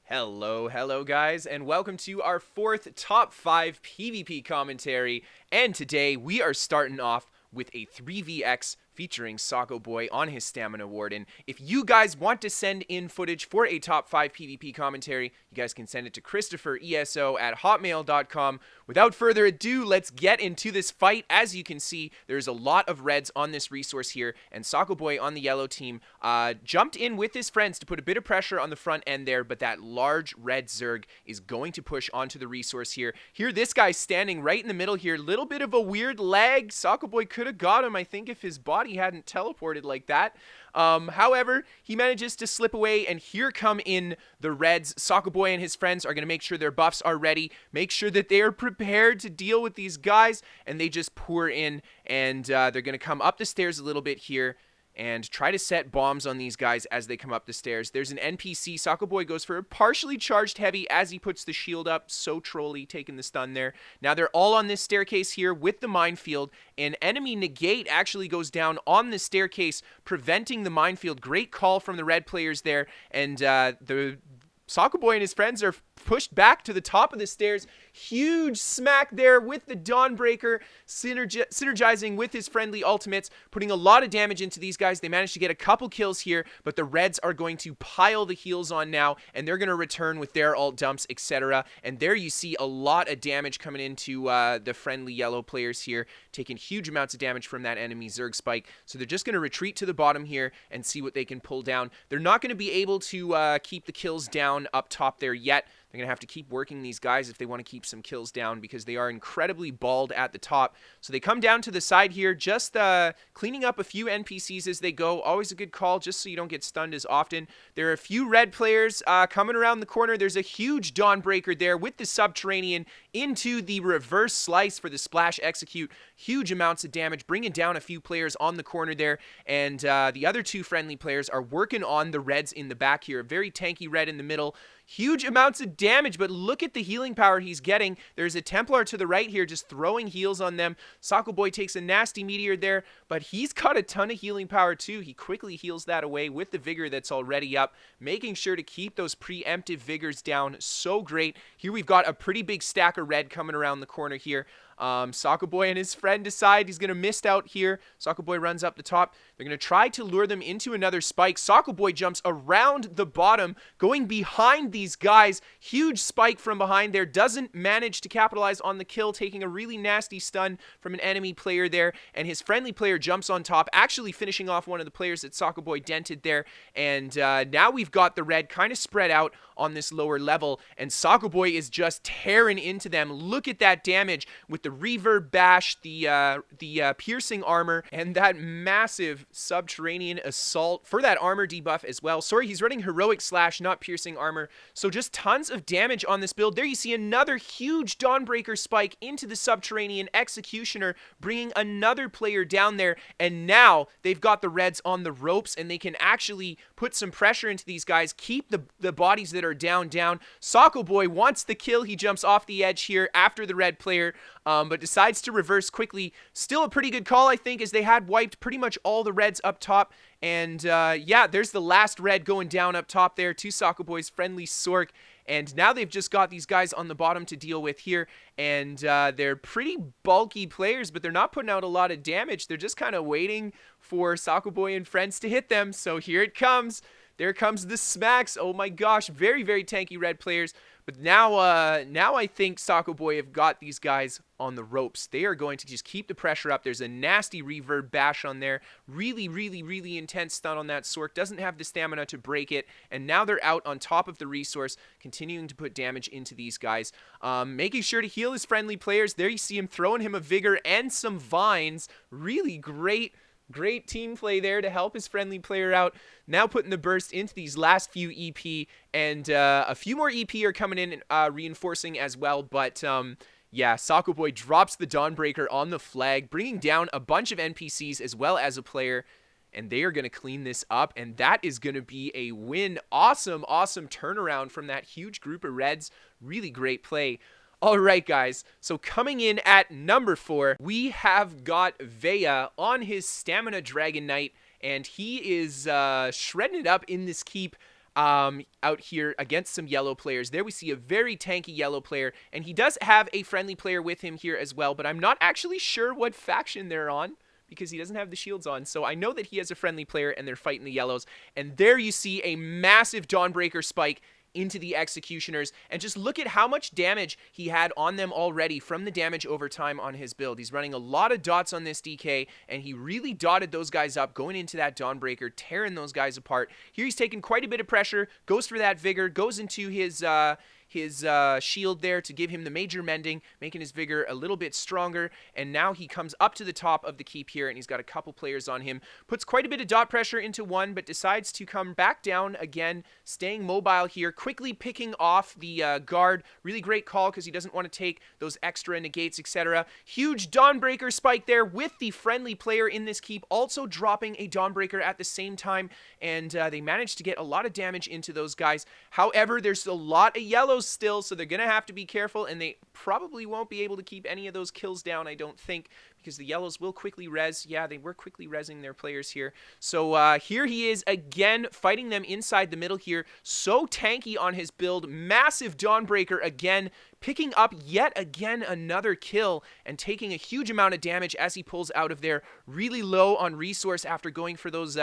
Hello guys, and welcome to our fourth top 5 PvP commentary. And today we are starting off with a 3vx featuring Sacoboy on his Stamina Warden. If you guys want to send in footage for a top 5 PvP commentary, you guys can send it to KristoferESO at hotmail.com. Without further ado, let's get into this fight. As you can see, there's a lot of reds on this resource here, and Sacoboy on the yellow team jumped in with his friends to put a bit of pressure on the front end there, but that large red Zerg is going to push onto the resource here. Here, this guy's standing right in the middle here. Little bit of a weird lag. Sacoboy could have got him, I think, if his body hadn't teleported like that. However, he manages to slip away, and here come in the reds. Sacoboy and his friends are going to make sure their buffs are ready, make sure that they are prepared to deal with these guys, and they just pour in, and they're going to come up the stairs a little bit here and try to set bombs on these guys as they come up the stairs. There's an NPC. Sacoboy goes for a partially charged heavy as he puts the shield up. So trolly, taking the stun there. Now they're all on this staircase here with the minefield. An enemy negate actually goes down on the staircase, preventing the minefield. Great call from the red players there. And the Sacoboy and his friends are pushed back to the top of the stairs. Huge smack there with the Dawnbreaker, synergizing with his friendly ultimates, putting a lot of damage into these guys. They managed to get a couple kills here, but the reds are going to pile the heals on now, and they're going to return with their ult dumps, etc. And there you see a lot of damage coming into the friendly yellow players here, taking huge amounts of damage from that enemy Zerg spike. So they're just going to retreat to the bottom here and see what they can pull down. They're not going to be able to keep the kills down up top there yet. They're going to have to keep working these guys if they want to keep some kills down, because they are incredibly balled at the top. So they come down to the side here, just cleaning up a few NPCs as they go. Always a good call, just so you don't get stunned as often. There are a few red players coming around the corner. There's a huge Dawnbreaker there with the Subterranean into the reverse slice for the splash execute. Huge amounts of damage, bringing down a few players on the corner there. And the other two friendly players are working on the reds in the back here. A very tanky red in the middle. Huge amounts of damage, but look at the healing power he's getting. There's a Templar to the right here just throwing heals on them. Sacoboy takes a nasty meteor there, but he's got a ton of healing power too. He quickly heals that away with the vigor that's already up, making sure to keep those preemptive vigors down. So great. Here we've got a pretty big stack of red coming around the corner here. Sacoboy and his friend decide he's going to miss out here. Sacoboy runs up the top. They're going to try to lure them into another spike. Sacoboy jumps around the bottom, going behind these guys. Huge spike from behind there. Doesn't manage to capitalize on the kill, taking a really nasty stun from an enemy player there. And his friendly player jumps on top, actually finishing off one of the players that Sacoboy dented there. And now we've got the red kind of spread out on this lower level, and Sacoboy is just tearing into them. Look at that damage with the reverb bash, the piercing armor, and that massive subterranean assault for that armor debuff as well. Sorry, he's running heroic slash, not piercing armor. So just tons of damage on this build. There you see another huge Dawnbreaker spike into the subterranean executioner, bringing another player down there. And now they've got the reds on the ropes, and they can actually put some pressure into these guys, keep the bodies that are down. Sacoboy wants the kill. He jumps off the edge here after the red player, but decides to reverse quickly. Still a pretty good call, I think, as they had wiped pretty much all the reds up top. And yeah, there's the last red going down up top there to Sacoboy's friendly Sork. And now they've just got these guys on the bottom to deal with here. And they're pretty bulky players, but they're not putting out a lot of damage. They're just kind of waiting for Sacoboy and friends to hit them. So here it comes. There comes the smacks. Oh my gosh, very, very tanky red players. But now I think Sacoboy have got these guys on the ropes. They are going to just keep the pressure up. There's a nasty reverb bash on there. Really, really, really intense stun on that Sork. Doesn't have the stamina to break it. And now they're out on top of the resource, continuing to put damage into these guys. Making sure to heal his friendly players. There you see him throwing him a vigor and some vines. Really great team play there to help his friendly player out. Now putting the burst into these last few EP, and a few more EP are coming in, reinforcing as well. But yeah, Sacoboy drops the Dawnbreaker on the flag, bringing down a bunch of NPCs as well as a player, and they are going to clean this up, and that is going to be a win. Awesome turnaround from that huge group of reds. Really great play. Alright guys, so coming in at number 4, we have got Veija on his Stamina Dragon Knight, and he is shredding it up in this keep. out here against some yellow players. There we see a very tanky yellow player, and he does have a friendly player with him here as well, but I'm not actually sure what faction they're on because he doesn't have the shields on. So I know that he has a friendly player and they're fighting the yellows. And there you see a massive Dawnbreaker spike into the Executioners, and just look at how much damage he had on them already from the damage over time on his build. He's running a lot of dots on this DK, and he really dotted those guys up going into that Dawnbreaker, tearing those guys apart. Here he's taking quite a bit of pressure, goes for that Vigor, goes into his shield there to give him the major mending, making his Vigor a little bit stronger, and now he comes up to the top of the keep here, and he's got a couple players on him, puts quite a bit of dot pressure into one, but decides to come back down again, staying mobile here, quickly picking off the guard. Really great call because he doesn't want to take those extra negates, etc. Huge Dawnbreaker spike there with the friendly player in this keep, also dropping a Dawnbreaker at the same time, and they managed to get a lot of damage into those guys. However, there's a lot of yellows still, so they're gonna have to be careful, and they probably won't be able to keep any of those kills down, I don't think, because the yellows will quickly res. Yeah, they were quickly resing their players here. So here he is again, fighting them inside the middle here. So tanky on his build. Massive Dawnbreaker again, picking up yet again another kill and taking a huge amount of damage as he pulls out of there. Really low on resource after going for those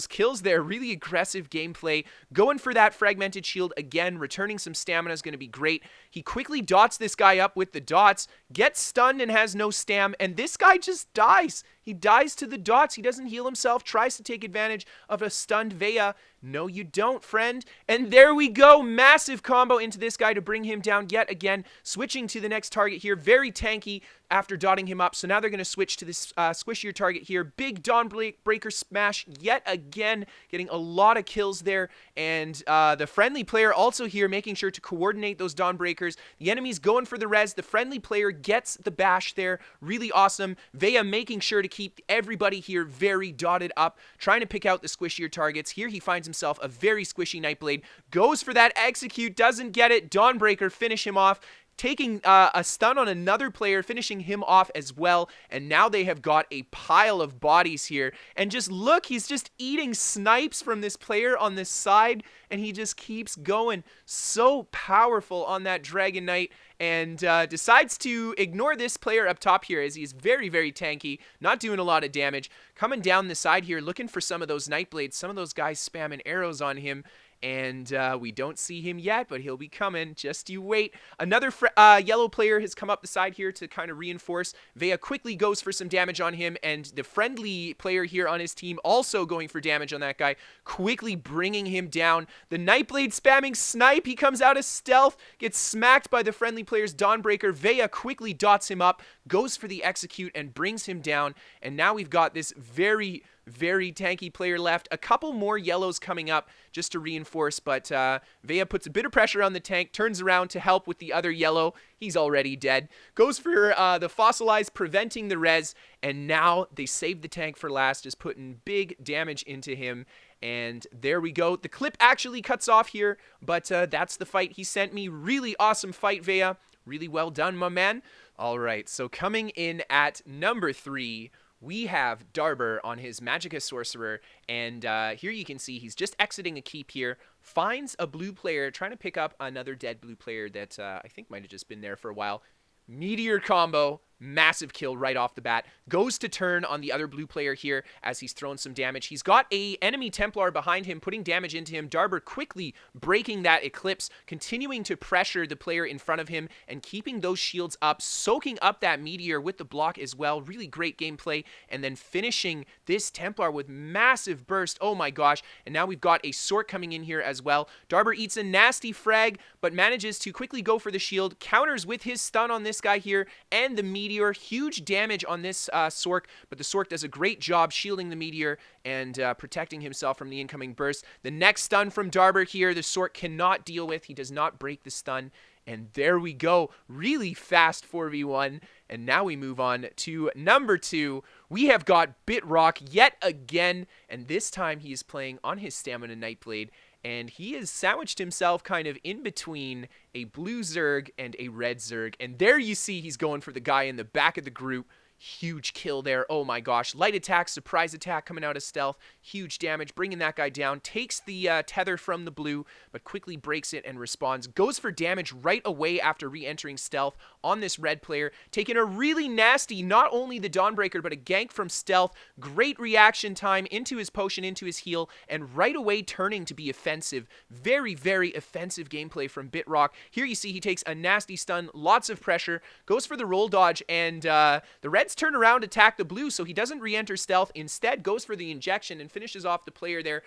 kills there. Really aggressive gameplay. Going for that fragmented shield again. Returning some stamina is going to be great. He quickly dots this guy up with the dots. Gets stunned and has no stam. And this guy just dies. He dies to the dots. He doesn't heal himself. Tries to take advantage of a stunned Veija. No, you don't, friend. And there we go. Massive combo into this guy to bring him down yet again. Switching to the next target here. Very tanky after dotting him up. So now they're going to switch to this squishier target here. Big Dawnbreaker smash yet again. Getting a lot of kills there. And the friendly player also here making sure to coordinate those Dawnbreakers. The enemy's going for the res. The friendly player gets the bash there. Really awesome. Veija making sure to keep everybody here very dotted up. Trying to pick out the squishier targets. Here he finds himself a very squishy Nightblade. Goes for that execute. Doesn't get it. Dawnbreaker finish him off. Taking a stun on another player, finishing him off as well, and now they have got a pile of bodies here, and just look, he's just eating snipes from this player on this side, and he just keeps going. So powerful on that Dragon Knight, and decides to ignore this player up top here as he's very, very tanky, not doing a lot of damage. Coming down the side here, looking for some of those Nightblades, some of those guys spamming arrows on him, and we don't see him yet, but he'll be coming. Just you wait. Another yellow player has come up the side here to kind of reinforce. Veija quickly goes for some damage on him, and the friendly player here on his team also going for damage on that guy, quickly bringing him down. The Nightblade spamming snipe. He comes out of stealth, gets smacked by the friendly player's Dawnbreaker. Veija quickly dots him up, goes for the execute, and brings him down. And now we've got this very tanky player left. A couple more yellows coming up just to reinforce, but Veija puts a bit of pressure on the tank, turns around to help with the other yellow. He's already dead. Goes for the fossilized, preventing the res, and now they save the tank for last, just putting big damage into him. And there we go. The clip actually cuts off here, but that's the fight he sent me. Really awesome fight, Veija. Really well done, my man. All right, so coming in at number 3, we have Darber on his Magicka Sorcerer, and here you can see he's just exiting a keep here, finds a blue player, trying to pick up another dead blue player that I think might have just been there for a while. Meteor combo, massive kill right off the bat. Goes to turn on the other blue player here as he's thrown some damage. He's got a enemy Templar behind him, putting damage into him. Darber quickly breaking that Eclipse, continuing to pressure the player in front of him and keeping those shields up, soaking up that Meteor with the block as well. Really great gameplay. And then finishing this Templar with massive burst. Oh my gosh. And now we've got a Sork coming in here as well. Darber eats a nasty frag, but manages to quickly go for the shield. Counters with his stun on this guy here and the Meteor. Huge damage on this Sork, but the Sork does a great job shielding the Meteor and protecting himself from the incoming burst. The next stun from Darber here, the Sork cannot deal with. He does not break the stun. And there we go. Really fast 4v1. And now we move on to number 2. We have got Bitrock yet again. And this time he is playing on his Stamina Nightblade. And he has sandwiched himself kind of in between a blue Zerg and a red Zerg. And there you see he's going for the guy in the back of the group. Huge kill there. Oh my gosh. Light attack, surprise attack coming out of stealth. Huge damage, bringing that guy down. Takes the tether from the blue, but quickly breaks it and responds. Goes for damage right away after re-entering stealth on this red player. Taking a really nasty, not only the Dawnbreaker, but a gank from stealth. Great reaction time into his potion, into his heal, and right away turning to be offensive. Very, very offensive gameplay from Bitrock. Here you see he takes a nasty stun, lots of pressure, goes for the roll dodge, and the Reds turn around, attack the blue, so he doesn't re-enter stealth. Instead, goes for the injection and finishes off the player there.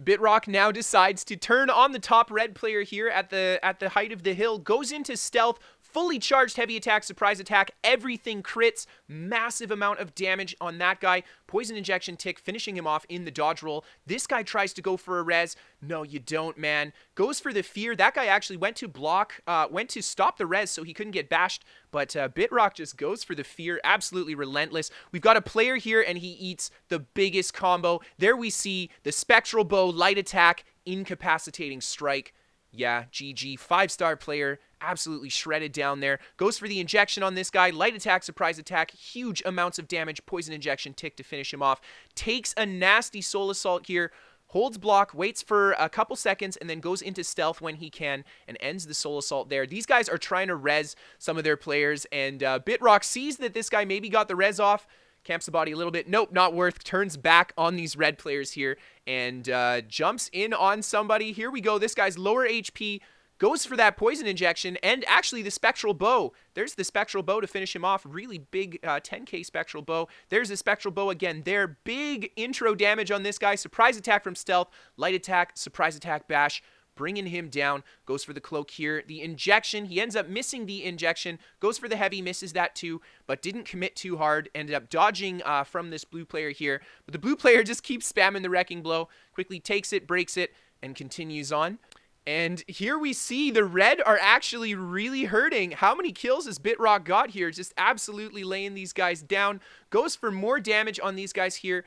Bitrock now decides to turn on the top red player here at the height of the hill, goes into stealth, fully charged heavy attack, surprise attack, everything crits, massive amount of damage on that guy. Poison injection tick, finishing him off in the dodge roll. This guy tries to go for a res. No, you don't, man. Goes for the fear. That guy actually went to stop the res so he couldn't get bashed, but Bitrock just goes for the fear. Absolutely relentless. We've got a player here, and he eats the biggest combo. There we see the Spectral Bow, light attack, incapacitating strike. Yeah, GG. 5-star player. Absolutely shredded down there. Goes for the injection on this guy. Light attack, surprise attack. Huge amounts of damage. Poison injection tick to finish him off. Takes a nasty soul assault here. Holds block, waits for a couple seconds, and then goes into stealth when he can and ends the soul assault there. These guys are trying to res some of their players, and Bitrock sees that this guy maybe got the res off. Camps the body a little bit. Nope, not worth. Turns back on these red players here and jumps in on somebody. Here we go. This guy's lower HP. Goes for that poison injection and actually the Spectral Bow. There's the Spectral Bow to finish him off. Really big 10k Spectral Bow. There's the Spectral Bow again. There, big intro damage on this guy. Surprise attack from stealth. Light attack, surprise attack, bash. Bringing him down. Goes for the cloak here. The injection, he ends up missing the injection. Goes for the heavy, misses that too, but didn't commit too hard. Ended up dodging from this blue player here. But the blue player just keeps spamming the Wrecking Blow. Quickly takes it, breaks it, and continues on. And here we see the red are actually really hurting. How many kills has Bitrock got here? Just absolutely laying these guys down. Goes for more damage on these guys here.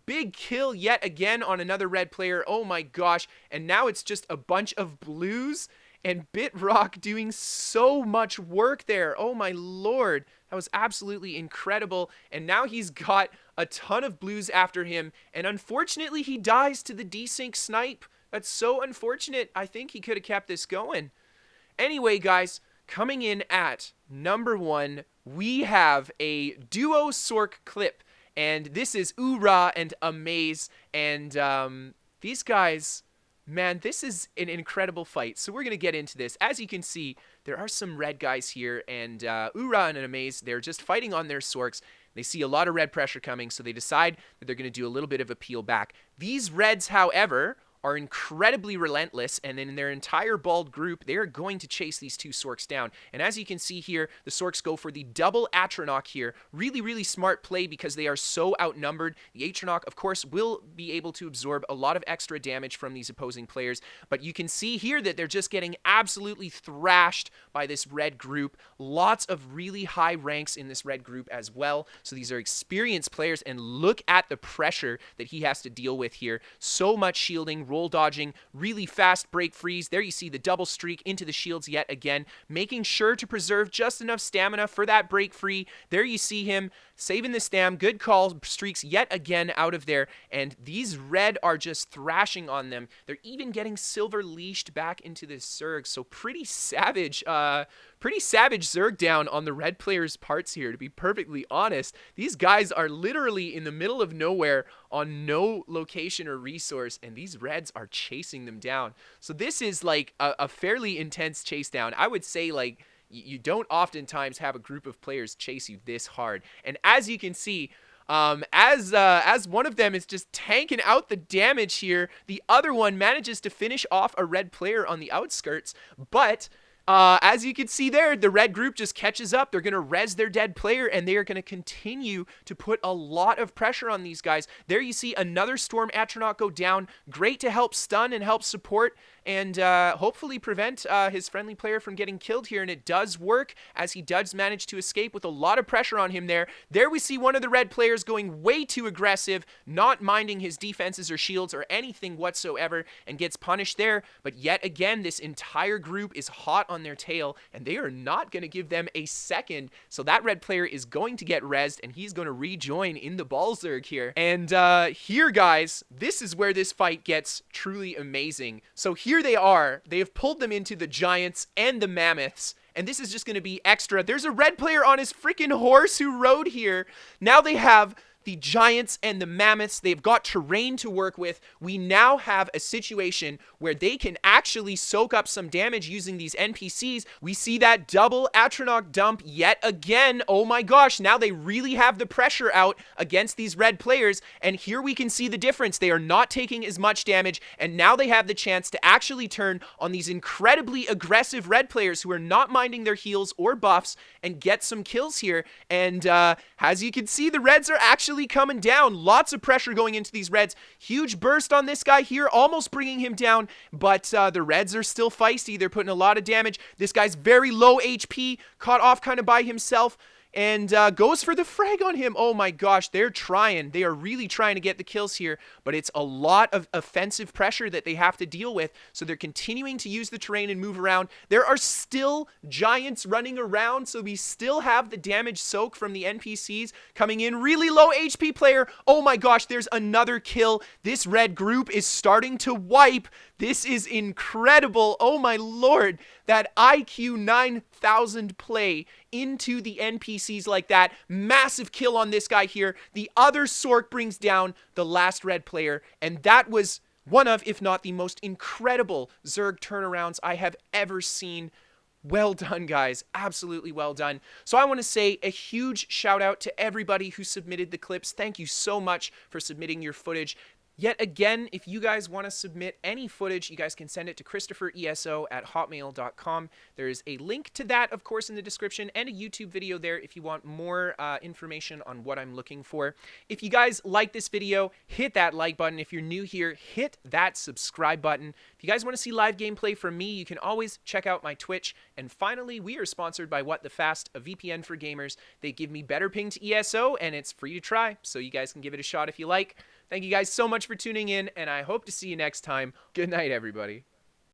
Big kill yet again on another red player. Oh my gosh. And now it's just a bunch of blues and Bitrock doing so much work there. Oh my lord. That was absolutely incredible. And now he's got a ton of blues after him. And unfortunately, he dies to the desync snipe. That's so unfortunate. I think he could have kept this going. Anyway, guys, coming in at number 1, we have a duo Sorc clip. And this is Oohrahh and Amaze. And these guys, man, this is an incredible fight. So we're going to get into this. As you can see, there are some red guys here. And Oohrahh and Amaze, they're just fighting on their Sorcs. They see a lot of red pressure coming, so they decide that they're going to do a little bit of a peel back. These reds, however, are incredibly relentless, and in their entire bald group, they are going to chase these two Sorcs down. And as you can see here, the Sorcs go for the double Atronach here. Really, really smart play because they are so outnumbered. The Atronach, of course, will be able to absorb a lot of extra damage from these opposing players, but you can see here that they're just getting absolutely thrashed by this red group. Lots of really high ranks in this red group as well, so these are experienced players, and look at the pressure that he has to deal with here. So much shielding, roll dodging, really fast break freeze. There you see the double streak into the shields yet again, making sure to preserve just enough stamina for that break free. There you see him saving the stam. Good call. Streaks yet again out of there, and these red are just thrashing on them. They're even getting silver leashed back into the Zerg, so pretty savage Zerg down on the red players' parts here, to be perfectly honest. These guys are literally in the middle of nowhere on no location or resource, and these reds are chasing them down. So this is like a fairly intense chase down. I would say, like, you don't oftentimes have a group of players chase you this hard. And as you can see, as one of them is just tanking out the damage here, the other one manages to finish off a red player on the outskirts, but as you can see there, the red group just catches up. They're going to res their dead player, and they are going to continue to put a lot of pressure on these guys. There you see another Storm Atronach go down. Great to help stun and help support. and hopefully prevent his friendly player from getting killed here. And it does work, as he does manage to escape with a lot of pressure on him there. There we see one of the red players going way too aggressive, not minding his defenses or shields or anything whatsoever, and gets punished there. But yet again, this entire group is hot on their tail, and they are not going to give them a second. So that red player is going to get rezzed, and he's going to rejoin in the Balzerg here. And here, guys, this is where this fight gets truly amazing. So here they are. They have pulled them into the giants and the mammoths, and this is just going to be extra. There's a red player on his freaking horse who rode here. Now they have the giants and the mammoths. They've got terrain to work with. We now have a situation where they can actually soak up some damage using these NPCs. We see that double Atronach dump yet again. Oh my gosh, now they really have the pressure out against these red players, and here we can see the difference. They are not taking as much damage, and now they have the chance to actually turn on these incredibly aggressive red players who are not minding their heals or buffs and get some kills here. And as you can see, the reds are actually coming down. Lots of pressure going into these reds. Huge burst on this guy here, almost bringing him down, but the reds are still feisty. They're putting a lot of damage. This guy's very low HP, caught off kind of by himself, and goes for the frag on him. Oh my gosh, they're trying. They are really trying to get the kills here, but it's a lot of offensive pressure that they have to deal with, so they're continuing to use the terrain and move around. There are still giants running around, so we still have the damage soak from the NPCs coming in. Really low HP player. Oh my gosh, there's another kill. This red group is starting to wipe. This is incredible. Oh my lord. That IQ 9000 play into the NPCs like that. Massive kill on this guy here. The other Sork brings down the last red player, and that was one of, if not the most incredible Zerg turnarounds I have ever seen. Well done, guys. Absolutely well done. So I want to say a huge shout out to everybody who submitted the clips. Thank you so much for submitting your footage. Yet again, if you guys want to submit any footage, you guys can send it to KristoferESO@hotmail.com. There is a link to that, of course, in the description, and a YouTube video there if you want more information on what I'm looking for. If you guys like this video, hit that like button. If you're new here, hit that subscribe button. If you guys want to see live gameplay from me, you can always check out my Twitch. And finally, we are sponsored by What the Fast, a VPN for gamers. They give me better ping to ESO, and it's free to try, so you guys can give it a shot if you like. Thank you guys so much for tuning in, and I hope to see you next time. Good night, everybody.